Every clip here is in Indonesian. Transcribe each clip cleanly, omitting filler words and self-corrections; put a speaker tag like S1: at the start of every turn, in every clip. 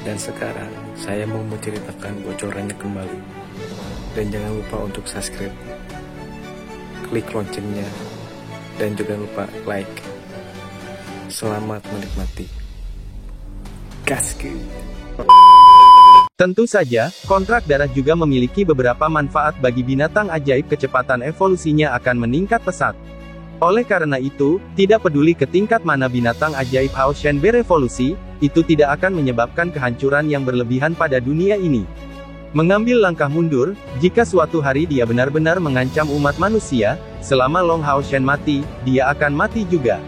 S1: Dan sekarang, saya mau menceritakan bocorannya kembali. Dan jangan lupa untuk subscribe, klik loncengnya, dan juga lupa like. Selamat menikmati. Gaskeun.
S2: Tentu saja, kontrak darah juga memiliki beberapa manfaat bagi binatang ajaib. Kecepatan evolusinya akan meningkat pesat. Oleh karena itu, tidak peduli ke tingkat mana binatang ajaib Hao Shen berevolusi, itu tidak akan menyebabkan kehancuran yang berlebihan pada dunia ini. Mengambil langkah mundur, jika suatu hari dia benar-benar mengancam umat manusia, selama Long Hao Shen mati, dia akan mati juga.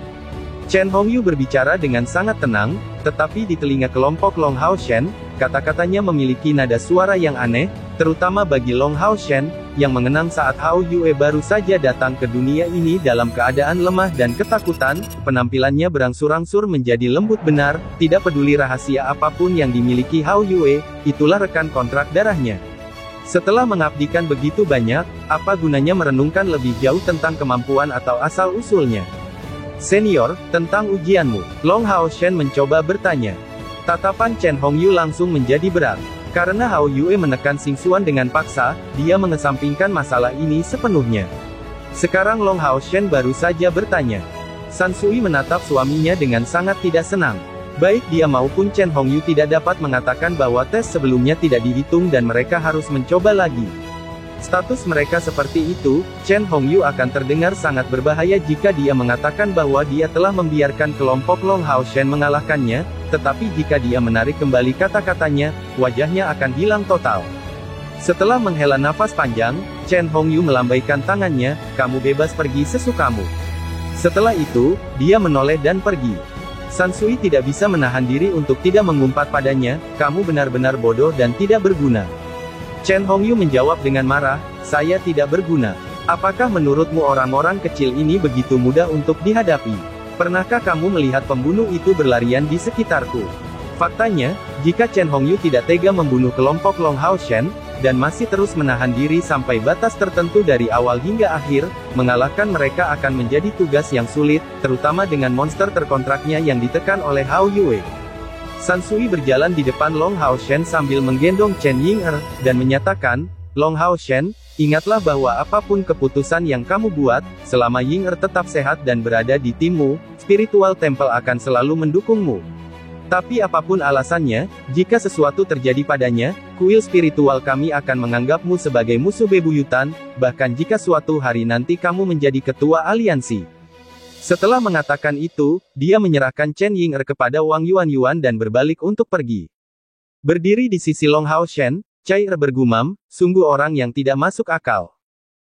S2: Chen Hongyu berbicara dengan sangat tenang, tetapi di telinga kelompok Long Hao Shen, kata-katanya memiliki nada suara yang aneh, terutama bagi Long Hao Shen, yang mengenang saat Hao Yue baru saja datang ke dunia ini dalam keadaan lemah dan ketakutan. Penampilannya berangsur-angsur menjadi lembut benar, tidak peduli rahasia apapun yang dimiliki Hao Yue, itulah rekan kontrak darahnya. Setelah mengabdikan begitu banyak, apa gunanya merenungkan lebih jauh tentang kemampuan atau asal-usulnya? Senior, tentang ujianmu, Long Hao Shen mencoba bertanya. Tatapan Chen Hongyu langsung menjadi berat. Karena Hao Yue menekan Xing Xuan dengan paksa, dia mengesampingkan masalah ini sepenuhnya. Sekarang Long Hao Shen baru saja bertanya. San Sui menatap suaminya dengan sangat tidak senang. Baik dia maupun Chen Hongyu tidak dapat mengatakan bahwa tes sebelumnya tidak dihitung dan mereka harus mencoba lagi. Status mereka seperti itu, Chen Hongyu akan terdengar sangat berbahaya jika dia mengatakan bahwa dia telah membiarkan kelompok Long Hao Shen mengalahkannya, tetapi jika dia menarik kembali kata-katanya, wajahnya akan hilang total. Setelah menghela nafas panjang, Chen Hongyu melambaikan tangannya, kamu bebas pergi sesukamu. Setelah itu, dia menoleh dan pergi. San Sui tidak bisa menahan diri untuk tidak mengumpat padanya, kamu benar-benar bodoh dan tidak berguna. Chen Hongyu menjawab dengan marah, saya tidak berguna. Apakah menurutmu orang-orang kecil ini begitu mudah untuk dihadapi? Pernahkah kamu melihat pembunuh itu berlarian di sekitarku? Faktanya, jika Chen Hongyu tidak tega membunuh kelompok Long Hao Shen, dan masih terus menahan diri sampai batas tertentu dari awal hingga akhir, mengalahkan mereka akan menjadi tugas yang sulit, terutama dengan monster terkontraknya yang ditekan oleh Hao Yue. San Sui berjalan di depan Long Hao Shen sambil menggendong Chen Ying'er, dan menyatakan, Long Hao Shen, ingatlah bahwa apapun keputusan yang kamu buat, selama Ying'er tetap sehat dan berada di timmu, Spiritual Temple akan selalu mendukungmu. Tapi apapun alasannya, jika sesuatu terjadi padanya, kuil spiritual kami akan menganggapmu sebagai musuh bebuyutan, bahkan jika suatu hari nanti kamu menjadi ketua aliansi. Setelah mengatakan itu, dia menyerahkan Chen Ying'er kepada Wang Yuan dan berbalik untuk pergi. Berdiri di sisi Long Hao Shen, Cai Er bergumam, sungguh orang yang tidak masuk akal.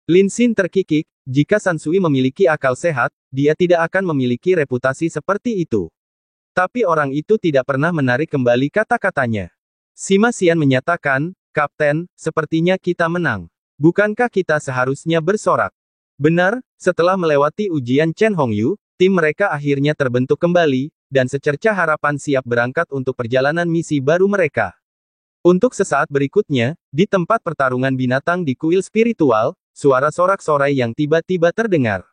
S2: Lin Xin terkikik, jika San Sui memiliki akal sehat, dia tidak akan memiliki reputasi seperti itu. Tapi orang itu tidak pernah menarik kembali kata-katanya. Sima Xian menyatakan, Kapten, sepertinya kita menang. Bukankah kita seharusnya bersorak? Benar, setelah melewati ujian Chen Hongyu, tim mereka akhirnya terbentuk kembali, dan secercah harapan siap berangkat untuk perjalanan misi baru mereka. Untuk sesaat berikutnya, di tempat pertarungan binatang di kuil spiritual, suara sorak-sorai yang tiba-tiba terdengar.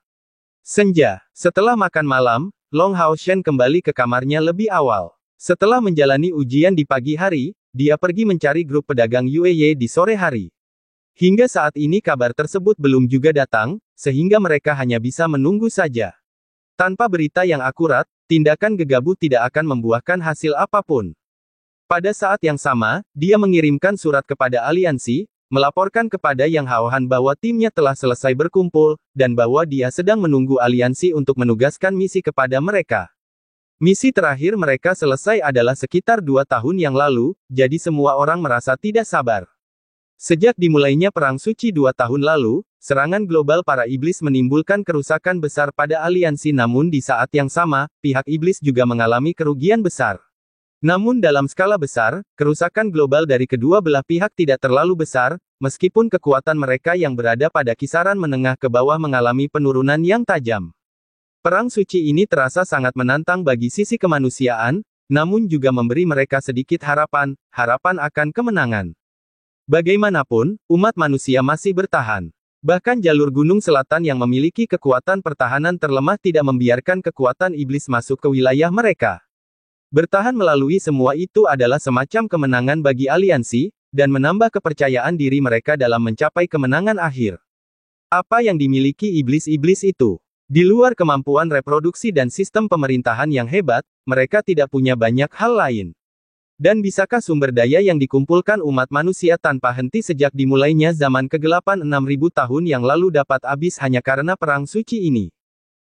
S2: Senja, setelah makan malam, Long Hao Shen kembali ke kamarnya lebih awal. Setelah menjalani ujian di pagi hari, dia pergi mencari grup pedagang Yueye di sore hari. Hingga saat ini kabar tersebut belum juga datang, sehingga mereka hanya bisa menunggu saja. Tanpa berita yang akurat, tindakan gegabah tidak akan membuahkan hasil apapun. Pada saat yang sama, dia mengirimkan surat kepada aliansi, melaporkan kepada Yang Haohan bahwa timnya telah selesai berkumpul, dan bahwa dia sedang menunggu aliansi untuk menugaskan misi kepada mereka. Misi terakhir mereka selesai adalah sekitar 2 tahun yang lalu, jadi semua orang merasa tidak sabar. Sejak dimulainya Perang Suci 2 tahun lalu, serangan global para iblis menimbulkan kerusakan besar pada aliansi, namun di saat yang sama, pihak iblis juga mengalami kerugian besar. Namun dalam skala besar, kerusakan global dari kedua belah pihak tidak terlalu besar, meskipun kekuatan mereka yang berada pada kisaran menengah ke bawah mengalami penurunan yang tajam. Perang suci ini terasa sangat menantang bagi sisi kemanusiaan, namun juga memberi mereka sedikit harapan akan kemenangan. Bagaimanapun, umat manusia masih bertahan. Bahkan jalur gunung selatan yang memiliki kekuatan pertahanan terlemah tidak membiarkan kekuatan iblis masuk ke wilayah mereka. Bertahan melalui semua itu adalah semacam kemenangan bagi aliansi, dan menambah kepercayaan diri mereka dalam mencapai kemenangan akhir. Apa yang dimiliki iblis-iblis itu? Di luar kemampuan reproduksi dan sistem pemerintahan yang hebat, mereka tidak punya banyak hal lain. Dan bisakah sumber daya yang dikumpulkan umat manusia tanpa henti sejak dimulainya zaman kegelapan 6000 tahun yang lalu dapat habis hanya karena perang suci ini?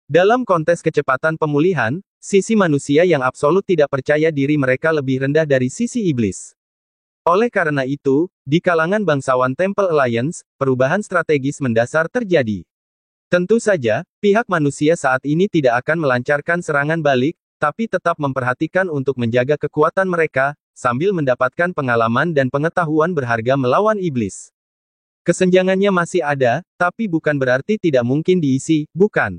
S2: Dalam kontes kecepatan pemulihan, sisi manusia yang absolut tidak percaya diri mereka lebih rendah dari sisi iblis. Oleh karena itu, di kalangan bangsawan Temple Alliance, perubahan strategis mendasar terjadi. Tentu saja, pihak manusia saat ini tidak akan melancarkan serangan balik, tapi tetap memperhatikan untuk menjaga kekuatan mereka, sambil mendapatkan pengalaman dan pengetahuan berharga melawan iblis. Kesenjangannya masih ada, tapi bukan berarti tidak mungkin diisi, bukan?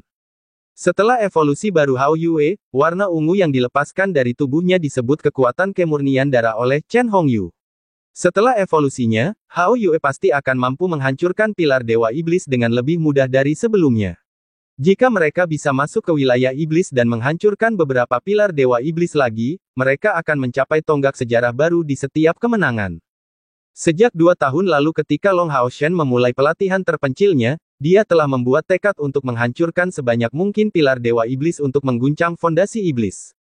S2: Setelah evolusi baru Hao Yue, warna ungu yang dilepaskan dari tubuhnya disebut kekuatan kemurnian darah oleh Chen Hongyu. Setelah evolusinya, Hao Yue pasti akan mampu menghancurkan pilar Dewa Iblis dengan lebih mudah dari sebelumnya. Jika mereka bisa masuk ke wilayah iblis dan menghancurkan beberapa pilar Dewa Iblis lagi, mereka akan mencapai tonggak sejarah baru di setiap kemenangan. Sejak 2 tahun lalu ketika Long Haoshen memulai pelatihan terpencilnya, dia telah membuat tekad untuk menghancurkan sebanyak mungkin pilar Dewa Iblis untuk mengguncang fondasi iblis.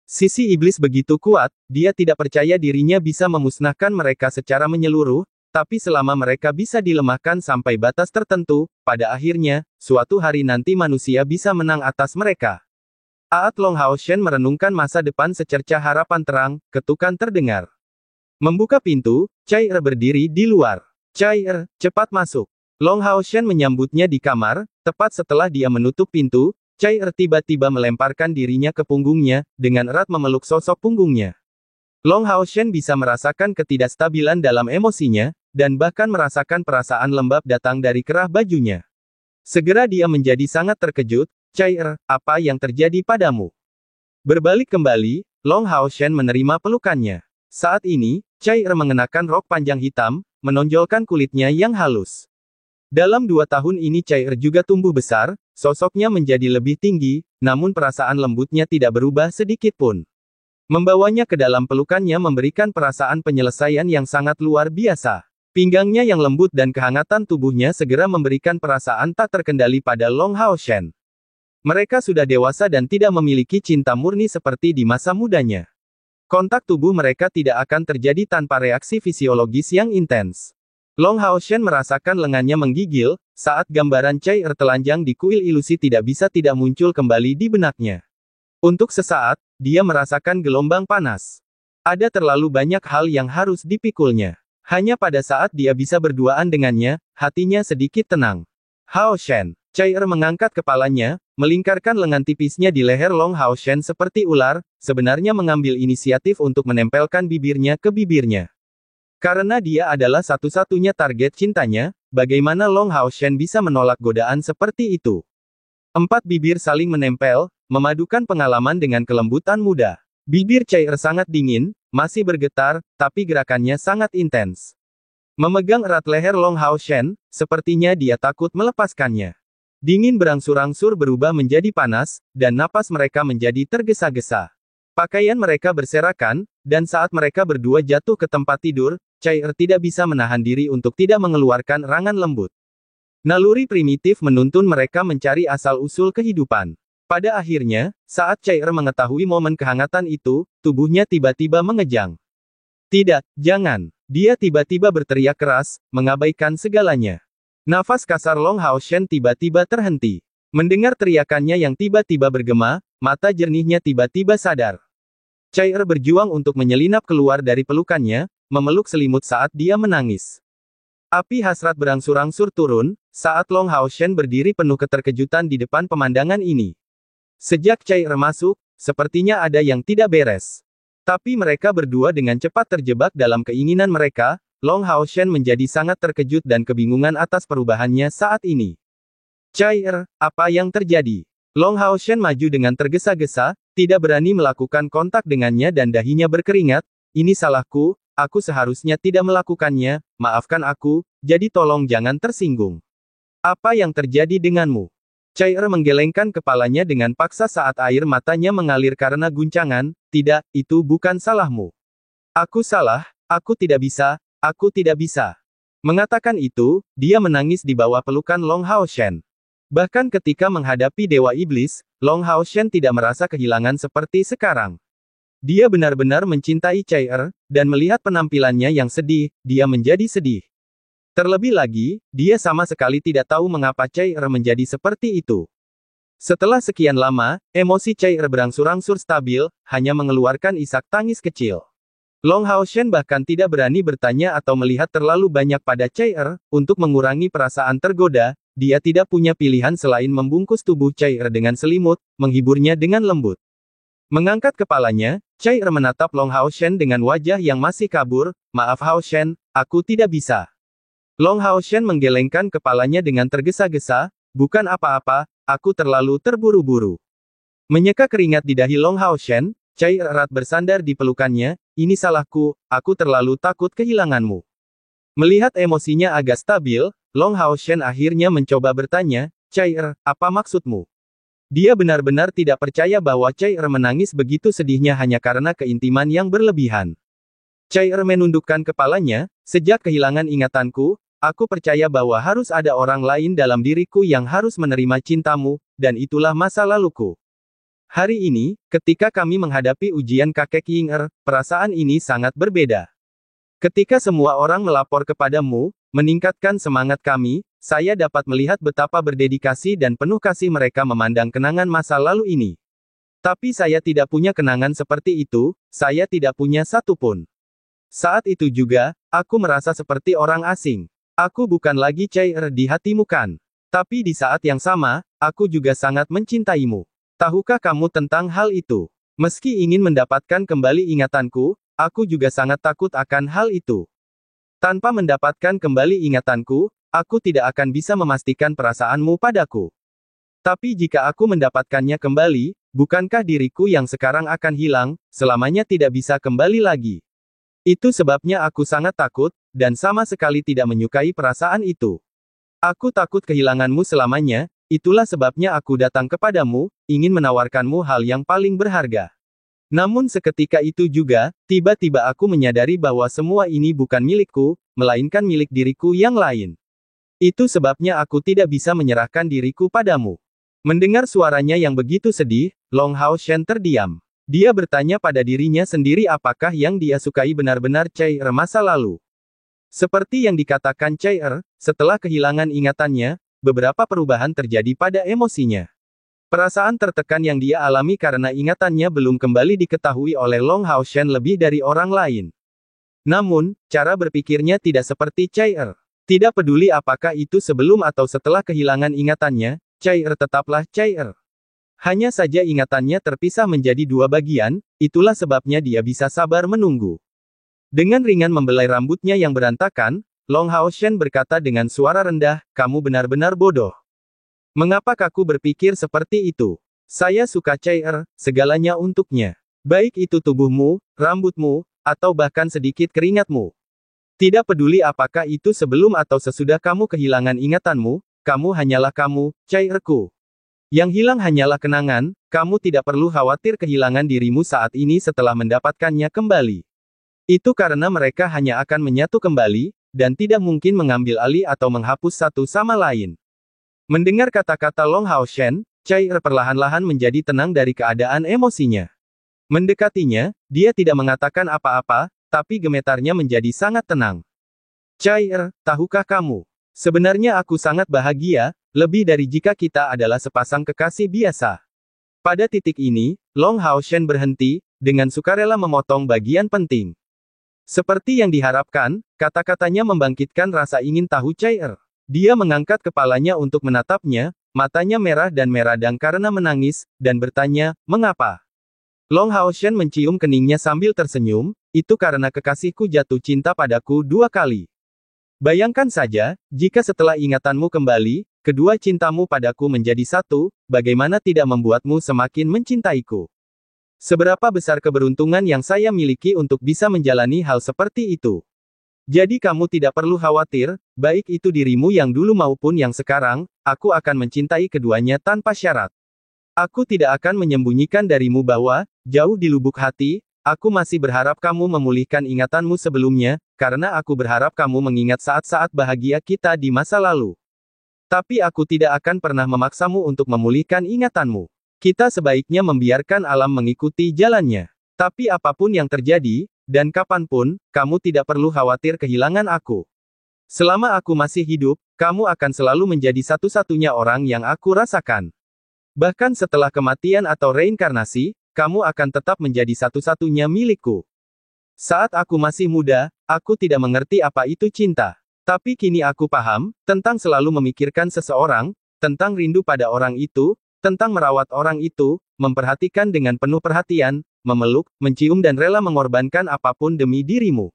S2: Sisi iblis begitu kuat, dia tidak percaya dirinya bisa memusnahkan mereka secara menyeluruh, tapi selama mereka bisa dilemahkan sampai batas tertentu, pada akhirnya, suatu hari nanti manusia bisa menang atas mereka. Saat Long Haoshen merenungkan masa depan secercah harapan terang, ketukan terdengar. Membuka pintu, Chai berdiri di luar. Chai, cepat masuk. Long Haoshen menyambutnya di kamar, tepat setelah dia menutup pintu, Chai tiba-tiba melemparkan dirinya ke punggungnya, dengan erat memeluk sosok punggungnya. Long Haoshen bisa merasakan ketidakstabilan dalam emosinya, dan bahkan merasakan perasaan lembab datang dari kerah bajunya. Segera dia menjadi sangat terkejut, Chai, apa yang terjadi padamu? Berbalik kembali, Long Haoshen menerima pelukannya. Saat ini, Chai mengenakan rok panjang hitam, menonjolkan kulitnya yang halus. Dalam 2 tahun ini Chai juga tumbuh besar, sosoknya menjadi lebih tinggi, namun perasaan lembutnya tidak berubah sedikit pun. Membawanya ke dalam pelukannya memberikan perasaan penyelesaian yang sangat luar biasa. Pinggangnya yang lembut dan kehangatan tubuhnya segera memberikan perasaan tak terkendali pada Long Haoshen. Mereka sudah dewasa dan tidak memiliki cinta murni seperti di masa mudanya. Kontak tubuh mereka tidak akan terjadi tanpa reaksi fisiologis yang intens. Long Haoshen merasakan lengannya menggigil, saat gambaran Chai telanjang di kuil ilusi tidak bisa tidak muncul kembali di benaknya. Untuk sesaat, dia merasakan gelombang panas. Ada terlalu banyak hal yang harus dipikulnya. Hanya pada saat dia bisa berduaan dengannya, hatinya sedikit tenang. Haoshen. Chai mengangkat kepalanya, melingkarkan lengan tipisnya di leher Long Haoshen seperti ular, sebenarnya mengambil inisiatif untuk menempelkan bibirnya ke bibirnya. Karena dia adalah satu-satunya target cintanya, bagaimana Long Haoshen bisa menolak godaan seperti itu? 4 bibir saling menempel, memadukan pengalaman dengan kelembutan muda. Bibir Chai sangat dingin, masih bergetar, tapi gerakannya sangat intens. Memegang erat leher Long Haoshen, sepertinya dia takut melepaskannya. Dingin berangsur-angsur berubah menjadi panas, dan napas mereka menjadi tergesa-gesa. Pakaian mereka berserakan, dan saat mereka berdua jatuh ke tempat tidur, Chai tidak bisa menahan diri untuk tidak mengeluarkan erangan lembut. Naluri primitif menuntun mereka mencari asal-usul kehidupan. Pada akhirnya, saat Chai mengetahui momen kehangatan itu, tubuhnya tiba-tiba mengejang. Tidak, jangan. Dia tiba-tiba berteriak keras, mengabaikan segalanya. Nafas kasar Long Haoshen tiba-tiba terhenti. Mendengar teriakannya yang tiba-tiba bergema, mata jernihnya tiba-tiba sadar. Chai berjuang untuk menyelinap keluar dari pelukannya, memeluk selimut saat dia menangis. Api hasrat berangsur-angsur turun, saat Long Haoshen berdiri penuh keterkejutan di depan pemandangan ini. Sejak Chai masuk, sepertinya ada yang tidak beres. Tapi mereka berdua dengan cepat terjebak dalam keinginan mereka, Long Haoshen menjadi sangat terkejut dan kebingungan atas perubahannya saat ini. Chai, apa yang terjadi? Long Haoshen maju dengan tergesa-gesa, tidak berani melakukan kontak dengannya dan dahinya berkeringat, ini salahku, aku seharusnya tidak melakukannya, maafkan aku, jadi tolong jangan tersinggung. Apa yang terjadi denganmu? Chai menggelengkan kepalanya dengan paksa saat air matanya mengalir karena guncangan, tidak, itu bukan salahmu. Aku salah, aku tidak bisa, aku tidak bisa. Mengatakan itu, dia menangis di bawah pelukan Long Hao Shen. Bahkan ketika menghadapi Dewa Iblis, Long Hao Shen tidak merasa kehilangan seperti sekarang. Dia benar-benar mencintai Chai dan melihat penampilannya yang sedih, dia menjadi sedih. Terlebih lagi, dia sama sekali tidak tahu mengapa Chai menjadi seperti itu. Setelah sekian lama, emosi Chai berangsur-angsur stabil, hanya mengeluarkan isak tangis kecil. Long Hao Shen bahkan tidak berani bertanya atau melihat terlalu banyak pada Chai untuk mengurangi perasaan tergoda, dia tidak punya pilihan selain membungkus tubuh Chai dengan selimut, menghiburnya dengan lembut. Mengangkat kepalanya, Chai menatap Long Hao Shen dengan wajah yang masih kabur, maaf Hao Shen, aku tidak bisa. Long Hao Shen menggelengkan kepalanya dengan tergesa-gesa, bukan apa-apa, aku terlalu terburu-buru. Menyeka keringat di dahi Long Hao Shen, Chai erat bersandar di pelukannya, ini salahku, aku terlalu takut kehilanganmu. Melihat emosinya agak stabil, Long Hao Shen akhirnya mencoba bertanya, Chai apa maksudmu? Dia benar-benar tidak percaya bahwa Chai menangis begitu sedihnya hanya karena keintiman yang berlebihan. Chai menundukkan kepalanya, sejak kehilangan ingatanku, aku percaya bahwa harus ada orang lain dalam diriku yang harus menerima cintamu, dan itulah masa laluku. Hari ini, ketika kami menghadapi ujian kakek Ying perasaan ini sangat berbeda. Ketika semua orang melapor kepadamu, meningkatkan semangat kami, saya dapat melihat betapa berdedikasi dan penuh kasih mereka memandang kenangan masa lalu ini. Tapi saya tidak punya kenangan seperti itu, saya tidak punya satu pun. Saat itu juga, aku merasa seperti orang asing. Aku bukan lagi Chai di hatimu kan? Tapi di saat yang sama, aku juga sangat mencintaimu. Tahukah kamu tentang hal itu? Meski ingin mendapatkan kembali ingatanku, aku juga sangat takut akan hal itu. Tanpa mendapatkan kembali ingatanku, aku tidak akan bisa memastikan perasaanmu padaku. Tapi jika aku mendapatkannya kembali, bukankah diriku yang sekarang akan hilang, selamanya tidak bisa kembali lagi? Itu sebabnya aku sangat takut, dan sama sekali tidak menyukai perasaan itu. Aku takut kehilanganmu selamanya, itulah sebabnya aku datang kepadamu, ingin menawarkanmu hal yang paling berharga. Namun seketika itu juga, tiba-tiba aku menyadari bahwa semua ini bukan milikku, melainkan milik diriku yang lain. Itu sebabnya aku tidak bisa menyerahkan diriku padamu. Mendengar suaranya yang begitu sedih, Long Hao Shen terdiam. Dia bertanya pada dirinya sendiri apakah yang dia sukai benar-benar Chai masa lalu. Seperti yang dikatakan Chai setelah kehilangan ingatannya, beberapa perubahan terjadi pada emosinya. Perasaan tertekan yang dia alami karena ingatannya belum kembali diketahui oleh Long Hao Shen lebih dari orang lain. Namun, cara berpikirnya tidak seperti Chai Tidak peduli apakah itu sebelum atau setelah kehilangan ingatannya, Chai tetaplah Chai Hanya saja ingatannya terpisah menjadi dua bagian, itulah sebabnya dia bisa sabar menunggu. Dengan ringan membelai rambutnya yang berantakan, Long Hao Shen berkata dengan suara rendah, kamu benar-benar bodoh. Mengapa aku berpikir seperti itu? Saya suka Chai segalanya untuknya. Baik itu tubuhmu, rambutmu, atau bahkan sedikit keringatmu. Tidak peduli apakah itu sebelum atau sesudah kamu kehilangan ingatanmu, kamu hanyalah kamu, Chai ku. Yang hilang hanyalah kenangan, kamu tidak perlu khawatir kehilangan dirimu saat ini setelah mendapatkannya kembali. Itu karena mereka hanya akan menyatu kembali, dan tidak mungkin mengambil alih atau menghapus satu sama lain. Mendengar kata-kata Long Hao Shen, Chai perlahan-lahan menjadi tenang dari keadaan emosinya. Mendekatinya, dia tidak mengatakan apa-apa, tapi gemetarnya menjadi sangat tenang. Chai tahukah kamu? Sebenarnya aku sangat bahagia, lebih dari jika kita adalah sepasang kekasih biasa. Pada titik ini, Long Hao Shen berhenti, dengan sukarela memotong bagian penting. Seperti yang diharapkan, kata-katanya membangkitkan rasa ingin tahu Chai Dia mengangkat kepalanya untuk menatapnya, matanya merah dan karena menangis, dan bertanya, mengapa? Long Hao Shen mencium keningnya sambil tersenyum, itu karena kekasihku jatuh cinta padaku 2 kali. Bayangkan saja, jika setelah ingatanmu kembali, kedua cintamu padaku menjadi satu, bagaimana tidak membuatmu semakin mencintaiku? Seberapa besar keberuntungan yang saya miliki untuk bisa menjalani hal seperti itu. Jadi kamu tidak perlu khawatir, baik itu dirimu yang dulu maupun yang sekarang, aku akan mencintai keduanya tanpa syarat. Aku tidak akan menyembunyikan darimu bahwa, jauh di lubuk hati, aku masih berharap kamu memulihkan ingatanmu sebelumnya, karena aku berharap kamu mengingat saat-saat bahagia kita di masa lalu. Tapi aku tidak akan pernah memaksamu untuk memulihkan ingatanmu. Kita sebaiknya membiarkan alam mengikuti jalannya. Tapi apapun yang terjadi, dan kapanpun, kamu tidak perlu khawatir kehilangan aku. Selama aku masih hidup, kamu akan selalu menjadi satu-satunya orang yang aku rasakan. Bahkan setelah kematian atau reinkarnasi, kamu akan tetap menjadi satu-satunya milikku. Saat aku masih muda, aku tidak mengerti apa itu cinta. Tapi kini aku paham, tentang selalu memikirkan seseorang, tentang rindu pada orang itu, tentang merawat orang itu, memperhatikan dengan penuh perhatian, memeluk, mencium dan rela mengorbankan apapun demi dirimu.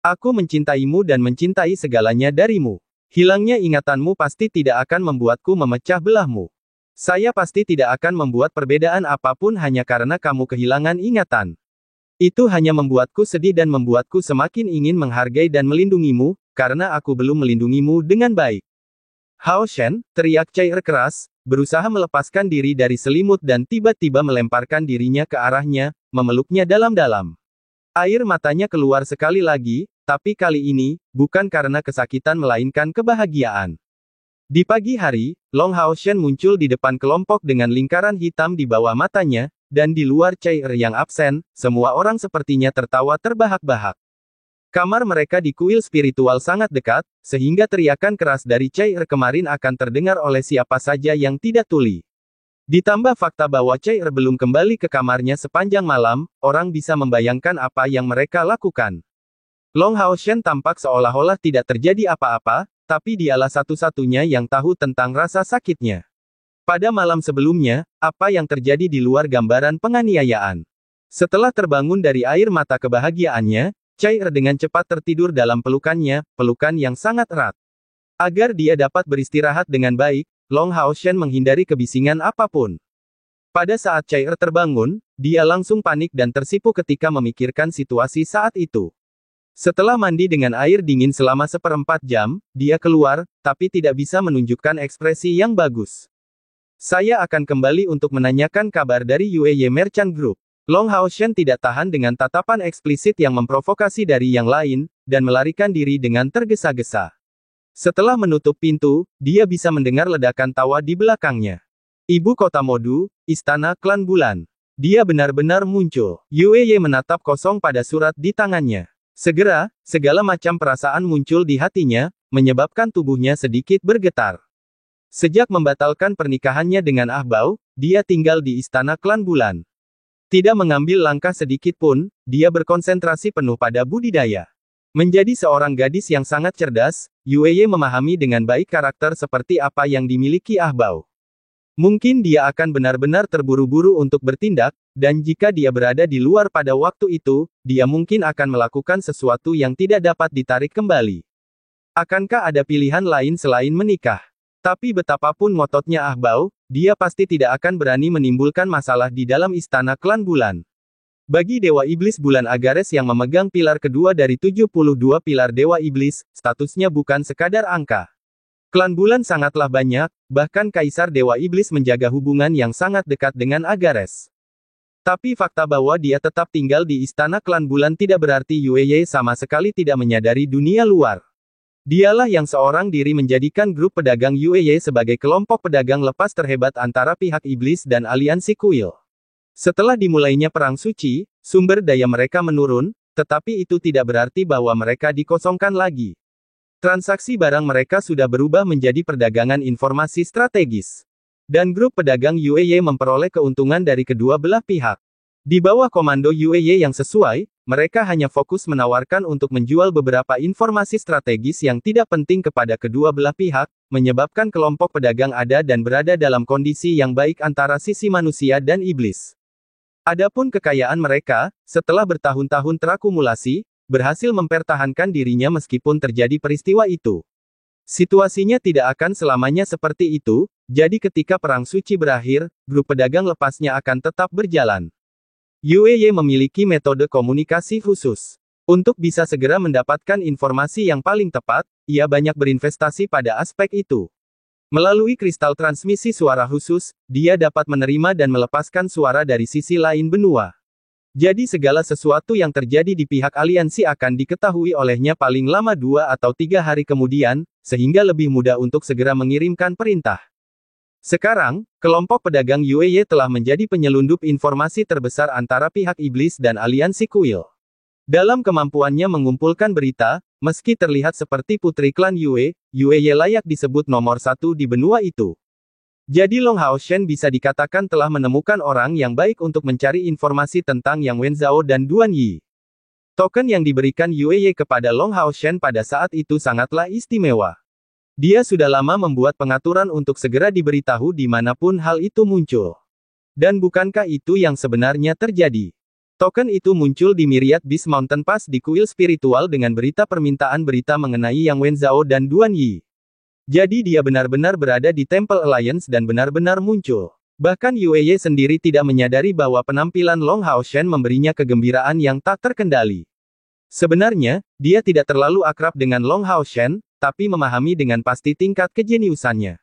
S2: Aku mencintaimu dan mencintai segalanya darimu. Hilangnya ingatanmu pasti tidak akan membuatku memecah belahmu. Saya pasti tidak akan membuat perbedaan apapun hanya karena kamu kehilangan ingatan. Itu hanya membuatku sedih dan membuatku semakin ingin menghargai dan melindungimu, karena aku belum melindungimu dengan baik. Hao Shen, teriak Chai-er keras, berusaha melepaskan diri dari selimut dan tiba-tiba melemparkan dirinya ke arahnya, memeluknya dalam-dalam. Air matanya keluar sekali lagi, tapi kali ini, bukan karena kesakitan melainkan kebahagiaan. Di pagi hari, Long Hao Shen muncul di depan kelompok dengan lingkaran hitam di bawah matanya, dan di luar Chai-er yang absen, semua orang sepertinya tertawa terbahak-bahak. Kamar mereka di kuil spiritual sangat dekat, sehingga teriakan keras dari Chai-er kemarin akan terdengar oleh siapa saja yang tidak tuli. Ditambah fakta bahwa Chai-er belum kembali ke kamarnya sepanjang malam, orang bisa membayangkan apa yang mereka lakukan. Long Hao Shen tampak seolah-olah tidak terjadi apa-apa, tapi dialah satu-satunya yang tahu tentang rasa sakitnya. Pada malam sebelumnya, apa yang terjadi di luar gambaran penganiayaan. Setelah terbangun dari air mata kebahagiaannya, Chai-er dengan cepat tertidur dalam pelukannya, pelukan yang sangat erat. Agar dia dapat beristirahat dengan baik, Long Hao Shen menghindari kebisingan apapun. Pada saat Chai-er terbangun, dia langsung panik dan tersipu ketika memikirkan situasi saat itu. Setelah mandi dengan air dingin selama 1/4 jam, dia keluar, tapi tidak bisa menunjukkan ekspresi yang bagus. Saya akan kembali untuk menanyakan kabar dari Yueye Merchant Group. Long Hao Shen tidak tahan dengan tatapan eksplisit yang memprovokasi dari yang lain, dan melarikan diri dengan tergesa-gesa. Setelah menutup pintu, dia bisa mendengar ledakan tawa di belakangnya. Ibu kota Modu, Istana Klan Bulan. Dia benar-benar muncul. Yueye menatap kosong pada surat di tangannya. Segera, segala macam perasaan muncul di hatinya, menyebabkan tubuhnya sedikit bergetar. Sejak membatalkan pernikahannya dengan Ah Bao, dia tinggal di Istana Klan Bulan. Tidak mengambil langkah sedikit pun, dia berkonsentrasi penuh pada budidaya. Menjadi seorang gadis yang sangat cerdas, Yueye memahami dengan baik karakter seperti apa yang dimiliki Ah Bao. Mungkin dia akan benar-benar terburu-buru untuk bertindak, dan jika dia berada di luar pada waktu itu, dia mungkin akan melakukan sesuatu yang tidak dapat ditarik kembali. Akankah ada pilihan lain selain menikah? Tapi betapapun ngototnya Ah Bao, dia pasti tidak akan berani menimbulkan masalah di dalam Istana Klan Bulan. Bagi Dewa Iblis Bulan Agares yang memegang pilar kedua dari 72 pilar Dewa Iblis, statusnya bukan sekadar angka. Klan Bulan sangatlah banyak, bahkan Kaisar Dewa Iblis menjaga hubungan yang sangat dekat dengan Agares. Tapi fakta bahwa dia tetap tinggal di Istana Klan Bulan tidak berarti Yueye sama sekali tidak menyadari dunia luar. Dialah yang seorang diri menjadikan grup pedagang Yueye sebagai kelompok pedagang lepas terhebat antara pihak iblis dan aliansi kuil. Setelah dimulainya Perang Suci, sumber daya mereka menurun, tetapi itu tidak berarti bahwa mereka dikosongkan lagi. Transaksi barang mereka sudah berubah menjadi perdagangan informasi strategis. Dan grup pedagang Yueye memperoleh keuntungan dari kedua belah pihak. Di bawah komando Yueye yang sesuai, mereka hanya fokus menawarkan untuk menjual beberapa informasi strategis yang tidak penting kepada kedua belah pihak, menyebabkan kelompok pedagang ada dan berada dalam kondisi yang baik antara sisi manusia dan iblis. Adapun kekayaan mereka, setelah bertahun-tahun terakumulasi, berhasil mempertahankan dirinya meskipun terjadi peristiwa itu. Situasinya tidak akan selamanya seperti itu, jadi ketika Perang Suci berakhir, grup pedagang lepasnya akan tetap berjalan. Yueye memiliki metode komunikasi khusus. Untuk bisa segera mendapatkan informasi yang paling tepat, ia banyak berinvestasi pada aspek itu. Melalui kristal transmisi suara khusus, dia dapat menerima dan melepaskan suara dari sisi lain benua. Jadi segala sesuatu yang terjadi di pihak aliansi akan diketahui olehnya paling lama 2 atau 3 hari kemudian, sehingga lebih mudah untuk segera mengirimkan perintah. Sekarang, kelompok pedagang UEY telah menjadi penyelundup informasi terbesar antara pihak iblis dan aliansi kuil. Dalam kemampuannya mengumpulkan berita, meski terlihat seperti putri klan Yue, UEY layak disebut nomor 1 di benua itu. Jadi Long Haoshen bisa dikatakan telah menemukan orang yang baik untuk mencari informasi tentang Yang Wenzhao dan Duan Yi. Token yang diberikan UEY kepada Long Haoshen pada saat itu sangatlah istimewa. Dia sudah lama membuat pengaturan untuk segera diberitahu dimanapun hal itu muncul. Dan bukankah itu yang sebenarnya terjadi? Token itu muncul di Myriad Beast Mountain Pass di kuil spiritual dengan berita permintaan berita mengenai Yang Wenzhao dan Duan Yi. Jadi dia benar-benar berada di Temple Alliance dan benar-benar muncul. Bahkan UEY sendiri tidak menyadari bahwa penampilan Long Haoshen memberinya kegembiraan yang tak terkendali. Sebenarnya, dia tidak terlalu akrab dengan Long Haoshen, tapi memahami dengan pasti tingkat kejeniusannya.